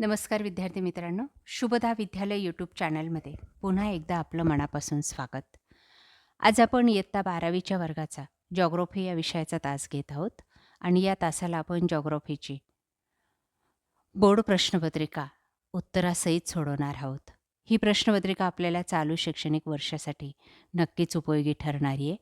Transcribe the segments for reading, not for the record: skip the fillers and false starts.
नमस्कार विद्यार्थी मित्रांनो, शुभदा विद्यालय यूट्यूब चॅनलमध्ये पुन्हा एकदा आपलं मनापासून स्वागत. आज आपण इयत्ता 12वीच्या वर्गाचा जॉग्राफी या विषयाचा तास घेत आहोत आणि या तासाला आपण जॉग्राफीची बोर्ड प्रश्नपत्रिका उत्तरासहित सोडवणार आहोत. ही प्रश्नपत्रिका आपल्याला चालू शैक्षणिक वर्षासाठी नक्कीच उपयोगी ठरणारी आहे.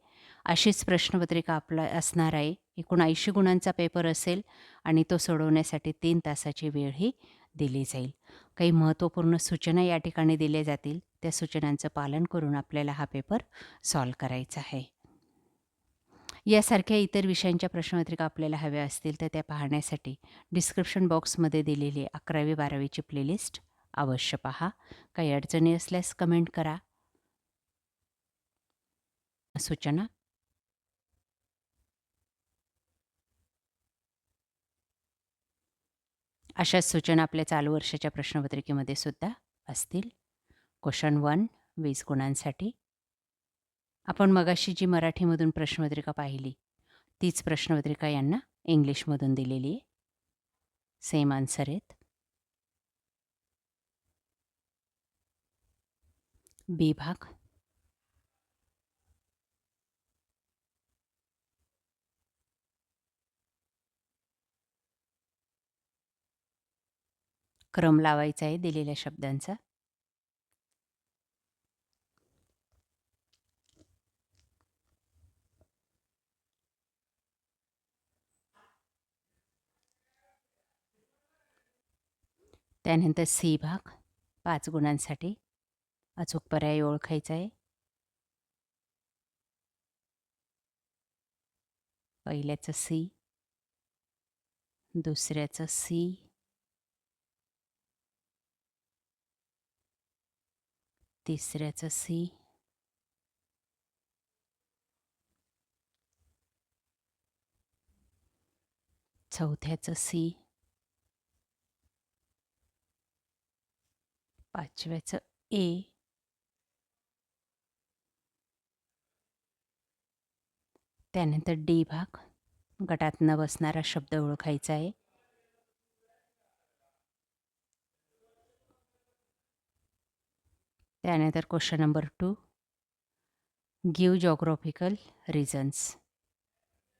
अशीच प्रश्नपत्रिका आपला असणार आहे. एकूण 80 गुणांचा पेपर असेल आणि तो सोडवण्यासाठी 3 तासाची वेळही दिली जाईल. काही महत्त्वपूर्ण सूचना या ठिकाणी दिल्या जातील. त्या सूचनांचं पालन करून आपल्याला हा पेपर सॉल्व्ह करायचा आहे. यासारख्या इतर विषयांच्या प्रश्नपत्रिका आपल्याला हव्या असतील तर त्या पाहण्यासाठी डिस्क्रिप्शन बॉक्समध्ये दिलेली 11वी-12वीची प्लेलिस्ट अवश्य पहा. काही अडचणी असल्यास कमेंट करा. सूचना अशाच सूचना आपल्या चालू वर्षाच्या प्रश्नपत्रिकेमध्ये सुद्धा असतील. क्वेश्चन 1 20 गुणांसाठी. आपण मगाशी जी मराठीमधून प्रश्नपत्रिका पाहिली तीच प्रश्नपत्रिका यांना इंग्लिशमधून दिलेली आहे. सेम आन्सर आहेत. बी भाग. क्रम लावायचा आहे दिलेल्या शब्दांचा. त्यानंतर सी भाग 5 गुणांसाठी. अचूक पर्याय ओळखायचा आहे. पहिल्याचं सी, दुसऱ्याचं सी, तिसऱ्याचं सी, चौथ्याचं सी, पाचव्याचं ए, त्यानंतर डी भाग. गटात न बसणारा शब्द ओळखायचा आहे. त्यानंतर question number 2 give geographical reasons.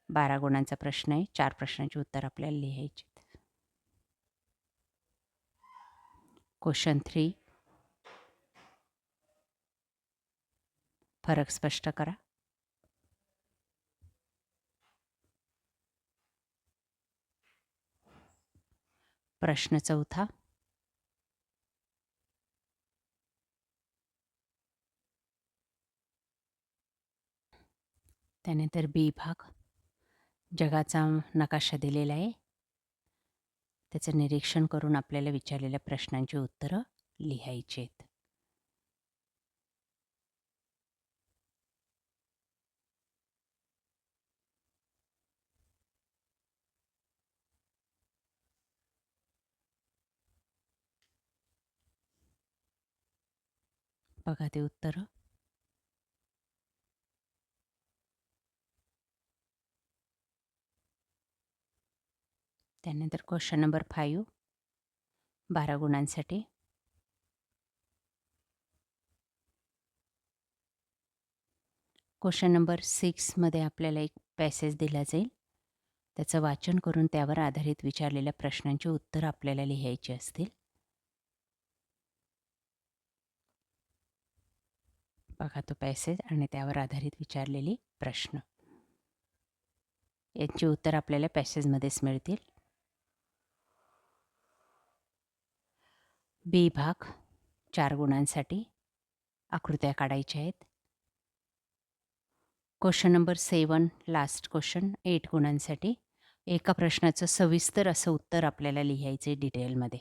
12 गुणांचा प्रश्न आहे. 4 प्रश्नांची उत्तर आपल्याला लिहायची. क्वेश्चन 3 फरक स्पष्ट करा. प्रश्न 4 त्यानंतर बी भाग. जगाचा नकाशा दिलेला आहे. त्याचं निरीक्षण करून आपल्याला विचारलेल्या प्रश्नांची उत्तरं लिहायची आहेत. बघा ते उत्तरं. त्यानंतर क्वेश्चन नंबर 5 12 गुणांसाठी. क्वेश्चन नंबर 6 मध्ये आपल्याला एक पॅसेज दिला जाईल. त्याचं वाचन करून त्यावर आधारित विचारलेल्या प्रश्नांची उत्तरं आपल्याला लिहायची असतील. बघा तो पॅसेज आणि त्यावर आधारित विचारलेली प्रश्न. यांची उत्तर आपल्याला पॅसेजमध्येच मिळतील. बी भाग 4 गुणांसाठी. आकृत्या काढायच्या आहेत. क्वेश्चन नंबर 7 लास्ट क्वेश्चन 8 गुणांसाठी. एका प्रश्नाचं सविस्तर असं उत्तर आपल्याला लिहायचं आहे डिटेलमध्ये.